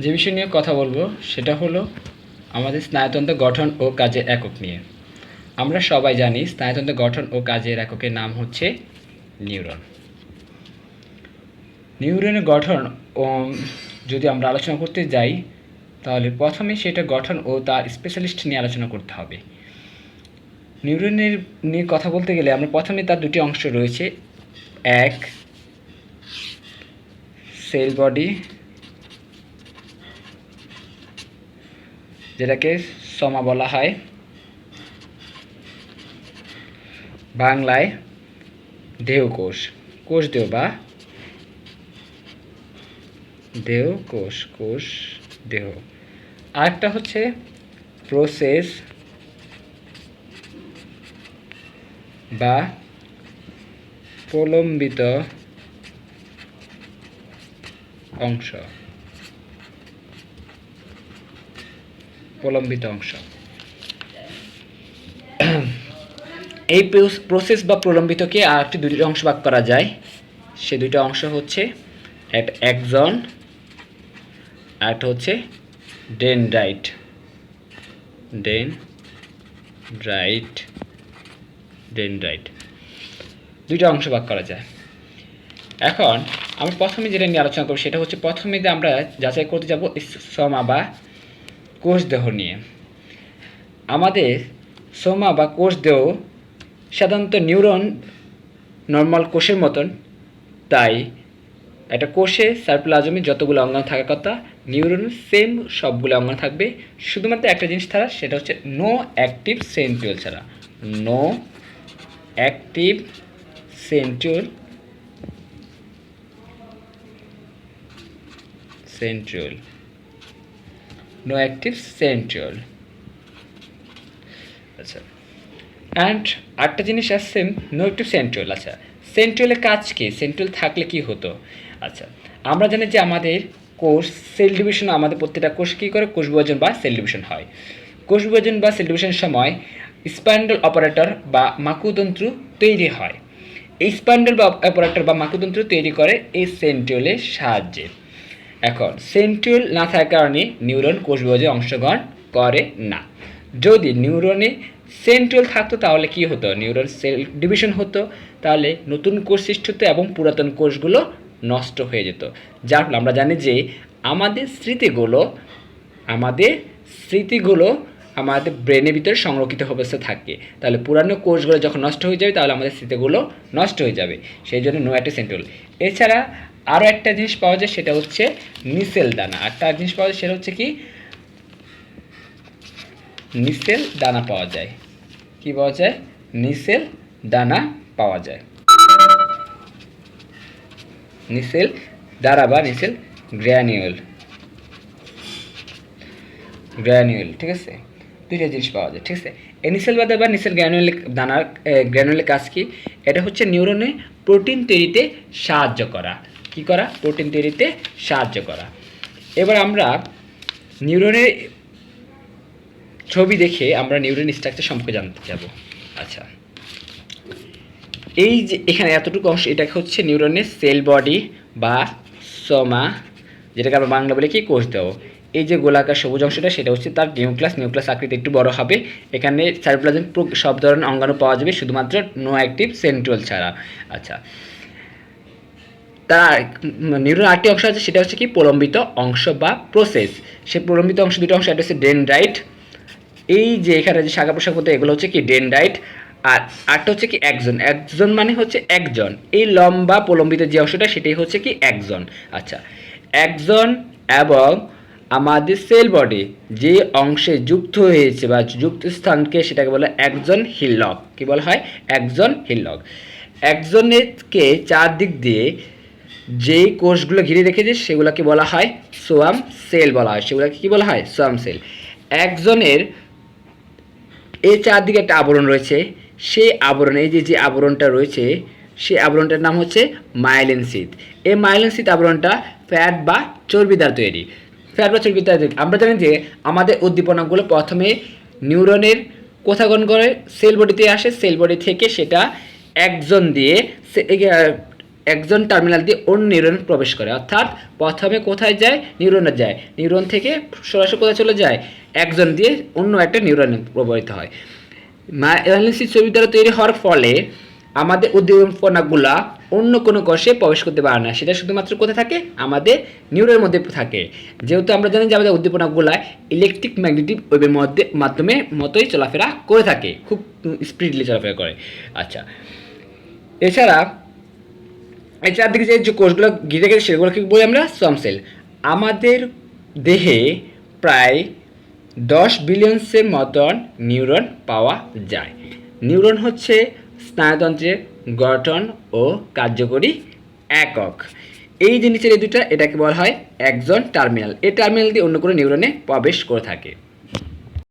যে বিষয় নিয়ে কথা বলবো সেটা হলো আমাদের স্নায়ুতন্ত্র গঠন ও কাজের একক নিয়ে। আমরা সবাই জানি স্নায়ুতন্ত্র গঠন ও কাজের এককের নাম হচ্ছে নিউরন। নিউরনের গঠন ও যদি আমরা আলোচনা করতে যাই তাহলে প্রথমে সেটা গঠন ও তার স্পেশালিস্ট নিয়ে আলোচনা করতে হবে। নিউরনের নিয়ে কথা বলতে গেলে আমরা প্রথমে তার দুটি অংশ রয়েছে, এক সেল বডি, যেটাকে সোমা বলা হয়, বাংলায় দেহকোষ, কোষদেহ বা দেহকোষ, কোষ দেহ। আরেকটা হচ্ছে প্রসেস বা প্রলম্বিত অংশ, প্রলম্বিত অংশ। এই প্রসেস বা প্রলম্বিতকে আরেকটি দুটি অংশ ভাগ করা যায়। সে দুইটা অংশ হচ্ছে একটা এক্সন, আরেকটা হচ্ছে ডেনড্রাইট। ডেনড্রাইট ডেনড্রাইট দুইটা অংশ ভাগ করা যায়। এখন আমরা প্রথমে যেটা নিয়ে আলোচনা করব সেটা হচ্ছে প্রথমে যে আমরা যাচাই করতে যাব সোমা বা কোষদেহ নিয়ে। আমাদের সোমা বা কোষদেহ সাধারণত নিউরন নর্মাল কোষের মতন, তাই একটা কোষে সাইটোপ্লাজমে যতগুলো অঙ্গাণু থাকার কথা নিউরন সেম সবগুলো অঙ্গাণু থাকবে, শুধুমাত্র একটা জিনিস ছাড়া, সেটা হচ্ছে নো অ্যাক্টিভ সেন্ট্রিওল ছাড়া। No active centriole no active centriole. আচ্ছা, অ্যান্ড আরেকটা জিনিস আসছে নো অ্যাক্টিভ সেন্ট্রিওল। আচ্ছা, সেন্ট্রিওলের কাজ কি? সেন্ট্রিওল থাকলে কি হতো? আচ্ছা, আমরা জানি যে আমাদের কোষ সেল ডিভিশন, আমাদের প্রত্যেকটা কোষ কী করে? কোষ বিভাজন বা সেল ডিভিশন হয়। কোষ বিভাজন বা সেল ডিভিশনের সময় স্পান্ডল অপারেটর বা মাকুতন্ত্র তৈরি হয়। এই স্পান্ডল বা অপারেটর বা মাকুতন্ত্র তৈরি করে এই সেন্ট্রিওলের সাহায্যে। এখন সেন্ট্রিওল না থাকার কারণে নিউরন কোষ বিভাজনে অংশগ্রহণ করে না। যদি নিউরনে সেন্ট্রিওল থাকতো তাহলে কি হতো? নিউরন সেল ডিভিশন হতো, তাহলে নতুন কোষ সৃষ্টি হতো এবং পুরাতন কোষগুলো নষ্ট হয়ে যেত। যার ফলে আমরা জানি যে আমাদের স্মৃতিগুলো আমাদের ব্রেনের ভিতরে সংরক্ষিত অবস্থা থাকে। তাহলে পুরানো কোষগুলো যখন নষ্ট হয়ে যাবে তাহলে আমাদের স্মৃতিগুলো নষ্ট হয়ে যাবে, সেই জন্য নো অ্যাক্টিভ সেন্ট্রিওল। এছাড়া আরও একটা জিনিস পাওয়া যায়, সেটা হচ্ছে নিসেল দানা। একটা জিনিস পাওয়া যায় সেটা হচ্ছে কি? নিসেল দানা পাওয়া যায়। কি পাওয়া যায়? নিসেল দানা পাওয়া যায়। নিসেল দানা বা নিসেল গ্র্যানিউল, ঠিক আছে? দুইটা জিনিস পাওয়া যায়, ঠিক আছে? এই নিসেল দানা বা নিসেল গ্র্যানুলের কাজ কি? এটা হচ্ছে নিউরনে প্রোটিন তৈরিতে সাহায্য করা। কি করা? প্রোটিন তৈরিতে সাহায্য করা। এবার আমরা নিউরনের ছবি দেখে আমরা নিউরন স্ট্রাকচার সম্পর্কে জানতে যাব। আচ্ছা, এই যে এখানে এতটুকু অংশ, এটা হচ্ছে নিউরনের সেল বডি বা সোমা, যেটাকে আমরা বাংলা বলে কি? কোষদেহ। এই যে গোলাকার সবুজ অংশটা, সেটা হচ্ছে তার নিউক্লিয়াস আকৃতি একটু বড় হবে। এখানে সাইটোপ্লাজম সব ধরনের অঙ্গাণু পাওয়া যাবে, শুধুমাত্র নো অ্যাক্টিভ সেন্ট্রিওল ছাড়া। আচ্ছা, তার নিউরন আরেকটি অংশ আছে, সেটা হচ্ছে কি? প্রলম্বিত অংশ বা প্রসেস। সেই প্রলম্বিত অংশ দুটো অংশ, একটা হচ্ছে ডেনড্রাইট। এই যে এখানে যে শাখা প্রশাখা করতে, এগুলো হচ্ছে কি? ডেনড্রাইট। আর আরেকটা হচ্ছে কি? একজন মানে হচ্ছে একজন। এই লম্বা প্রলম্বিত যে অংশটা, সেটাই হচ্ছে কি? একজন। আচ্ছা, একজন এবং আমাদের সেল বডি যে অংশে যুক্ত হয়েছে বা যুক্ত স্থানকে, সেটাকে বলে একজন হিল্লক। কি বলা হয়? একজন হিল্লক। একজনেরকে চারদিক দিয়ে যেই কোষগুলো ঘিরে রেখেছে সেগুলোকে বলা হয় সোয়াম সেল বলা হয়। সেগুলোকে কি বলা হয়? Swarm cell. একজনের এই চারদিকে একটা আবরণ রয়েছে, সেই আবরণ, এই যে আবরণটা রয়েছে, সেই আবরণটার নাম হচ্ছে মাইলিন শীথ। এই মাইলিন শীথ আবরণটা ফ্যাট বা চর্বি দ্বারা তৈরি। আমরা জানি যে আমাদের উদ্দীপনাগুলো প্রথমে নিউরনের কোথায় গঠন করে? সেল বডিতে আসে। সেল বডি থেকে সেটা একজন দিয়ে একজন টার্মিনাল দিয়ে অন্য নিউরনে প্রবেশ করে, অর্থাৎ প্রথমে কোথায় যায়, নিউরনে যায়, নিউরন থেকে সরাসরি কোথায় চলে যায়, একজন দিয়ে অন্য একটা নিউরনে প্রবাহিত হয়। মায়েলিন সিদ ছবি দ্বারা তৈরি হওয়ার ফলে আমাদের উদ্দীপনাগুলা অন্য কোনো কোষে প্রবেশ করতে পারে না, সেটা শুধুমাত্র কোথায় থাকে, আমাদের নিউরনের মধ্যে থাকে। যেহেতু আমরা জানি যে আমাদের উদ্দীপনাগুলা ইলেকট্রিক ম্যাগনেটিক ওয়েভের মাধ্যমে মতোই চলাফেরা করে থাকে, খুব স্পিডলি চলাফেরা করে। আচ্ছা, এছাড়া এই চারদিকে যে কোষগুলো ঘিরে গেছে সেগুলোকে বলি আমরা সোয়াম সেল। আমাদের দেহে প্রায় 10 বিলিয়নসের মতন নিউরন পাওয়া যায়। নিউরন হচ্ছে স্নায়ুতন্ত্রের গঠন ও কার্যকরী একক। এই যে নিচের এই দুটা, এটাকে বলা হয় একজন টার্মিনাল। এই টার্মিনাল দিয়ে অন্য কোনো নিউরনে প্রবেশ করে থাকে।